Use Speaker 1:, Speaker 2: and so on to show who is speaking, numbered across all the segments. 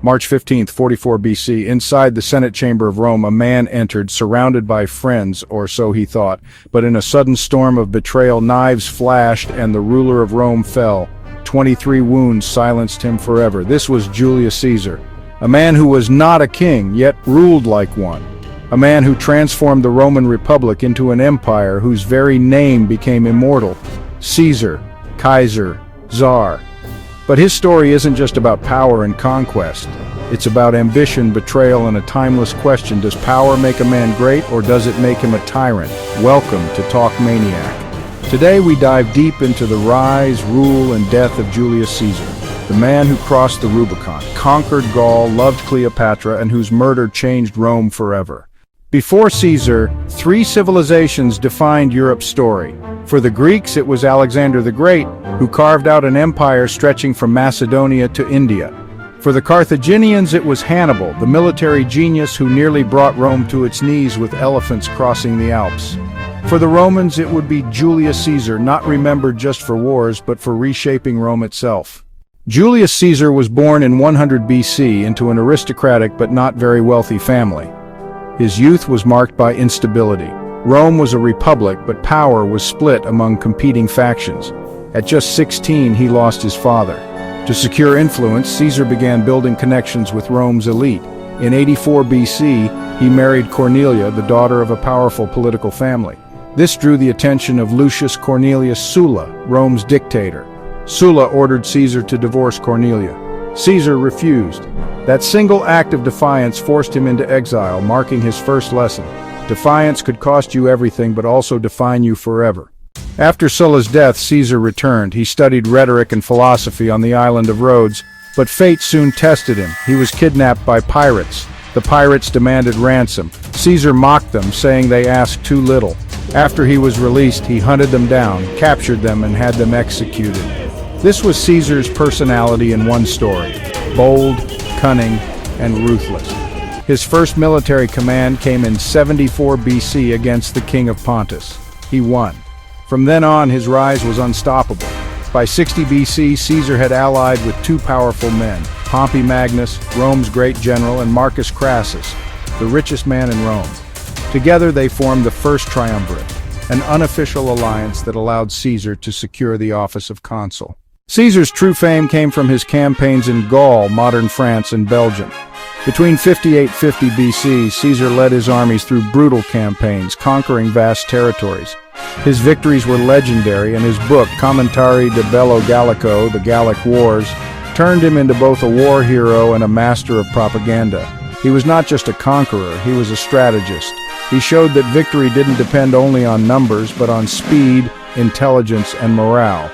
Speaker 1: March 15, 44 BC, inside the Senate chamber of Rome, a man entered, surrounded by friends, or so he thought. But in a sudden storm of betrayal, knives flashed, and the ruler of Rome fell. 23 wounds silenced him forever. This was Julius Caesar, a man who was not a king, yet ruled like one. A man who transformed the Roman Republic into an empire whose very name became immortal. Caesar, Kaiser, Tsar. But his story isn't just about power and conquest. It's about ambition, betrayal, and a timeless question: does power make a man great, or does it make him a tyrant? Welcome to Talk Maniac. Today we dive deep into the rise, rule, and death of Julius Caesar, the man who crossed the Rubicon, conquered Gaul, loved Cleopatra, and whose murder changed Rome forever. Before Caesar, three civilizations defined Europe's story. For the Greeks, it was Alexander the Great, who carved out an empire stretching from Macedonia to India. For the Carthaginians, it was Hannibal, the military genius who nearly brought Rome to its knees with elephants crossing the Alps. For the Romans, it would be Julius Caesar, not remembered just for wars, but for reshaping Rome itself. Julius Caesar was born in 100 BC into an aristocratic but not very wealthy family. His youth was marked by instability. Rome was a republic, but power was split among competing factions. At just 16, he lost his father. To secure influence, Caesar began building connections with Rome's elite. In 84 BC, he married Cornelia, the daughter of a powerful political family. This drew the attention of Lucius Cornelius Sulla, Rome's dictator. Sulla ordered Caesar to divorce Cornelia. Caesar refused. That single act of defiance forced him into exile, marking his first lesson. Defiance could cost you everything, but also define you forever. After Sulla's death, Caesar returned. He studied rhetoric and philosophy on the island of Rhodes, but fate soon tested him. He was kidnapped by pirates. The pirates demanded ransom. Caesar mocked them, saying they asked too little. After he was released, he hunted them down, captured them, and had them executed. This was Caesar's personality in one story: bold, cunning, and ruthless. His first military command came in 74 BC against the king of Pontus. He won. From then on, his rise was unstoppable. By 60 BC, Caesar had allied with two powerful men: Pompey Magnus, Rome's great general, and Marcus Crassus, the richest man in Rome. Together they formed the First Triumvirate, an unofficial alliance that allowed Caesar to secure the office of consul. Caesar's true fame came from his campaigns in Gaul, modern France, and Belgium. Between 58-50 BC, Caesar led his armies through brutal campaigns, conquering vast territories. His victories were legendary, and his book, Commentari de Bello Gallico, The Gallic Wars, turned him into both a war hero and a master of propaganda. He was not just a conqueror, he was a strategist. He showed that victory didn't depend only on numbers, but on speed, intelligence, and morale.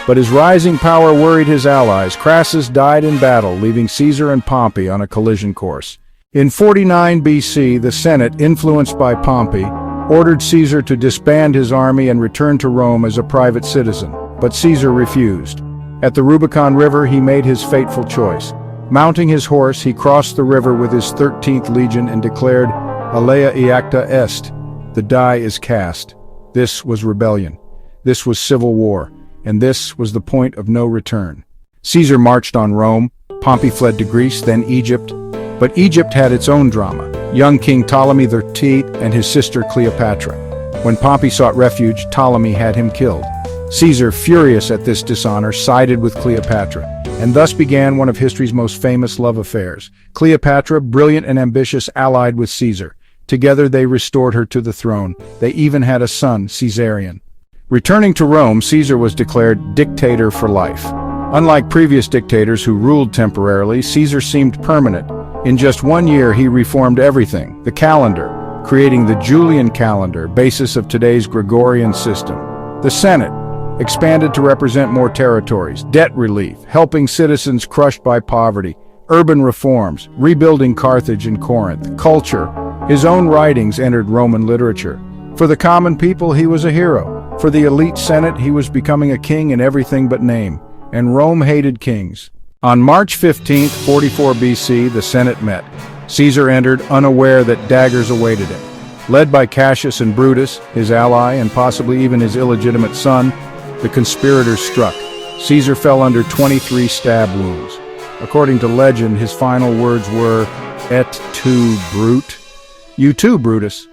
Speaker 1: But his rising power worried his allies. Crassus died in battle, leaving Caesar and Pompey on a collision course. In 49 BC, the Senate, influenced by Pompey, ordered Caesar to disband his army and return to Rome as a private citizen. But Caesar refused. At the Rubicon River, he made his fateful choice. Mounting his horse, he crossed the river with his 13th legion and declared, "Alea iacta est," the die is cast. This was rebellion. This was civil war. And this was the point of no return. Caesar marched on Rome. Pompey fled to Greece, then Egypt. But Egypt had its own drama. Young King Ptolemy XIII and his sister Cleopatra. When Pompey sought refuge, Ptolemy had him killed. Caesar, furious at this dishonor, sided with Cleopatra. And thus began one of history's most famous love affairs. Cleopatra, brilliant and ambitious, allied with Caesar. Together they restored her to the throne. They even had a son, Caesarion. Returning to Rome, Caesar was declared dictator for life. Unlike previous dictators who ruled temporarily, Caesar seemed permanent. In just 1 year, he reformed everything: the calendar, creating the Julian calendar, basis of today's Gregorian system. The Senate, expanded to represent more territories. Debt relief, helping citizens crushed by poverty. Urban reforms, rebuilding Carthage and Corinth. Culture, his own writings entered Roman literature. For the common people, he was a hero. For the elite Senate, he was becoming a king in everything but name. And Rome hated kings. On March 15, 44 BC, the Senate met. Caesar entered, unaware that daggers awaited him. Led by Cassius and Brutus, his ally, and possibly even his illegitimate son, the conspirators struck. Caesar fell under 23 stab wounds. According to legend, his final words were, "Et tu, Brute?" You too, Brutus.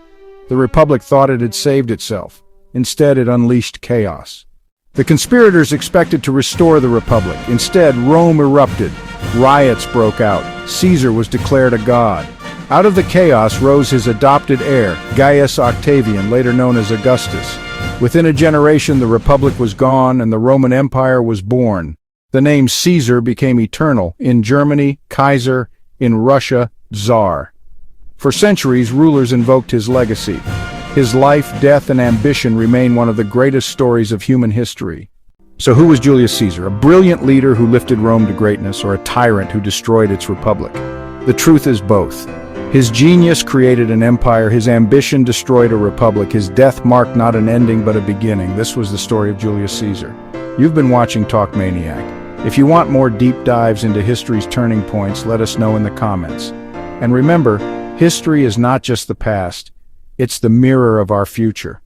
Speaker 1: The Republic thought it had saved itself. Instead, it unleashed chaos. The conspirators expected to restore the Republic. Instead, Rome erupted. Riots broke out. Caesar was declared a god. Out of the chaos rose his adopted heir, Gaius Octavian, later known as Augustus. Within a generation, the Republic was gone and the Roman Empire was born. The name Caesar became eternal. In Germany, Kaiser. In Russia, Tsar. For centuries, rulers invoked his legacy. His life, death, and ambition remain one of the greatest stories of human history. So who was Julius Caesar? A brilliant leader who lifted Rome to greatness, or a tyrant who destroyed its republic? The truth is both. His genius created an empire, his ambition destroyed a republic, his death marked not an ending but a beginning. This was the story of Julius Caesar. You've been watching Talk Maniac. If you want more deep dives into history's turning points, let us know in the comments. And remember, history is not just the past, it's the mirror of our future.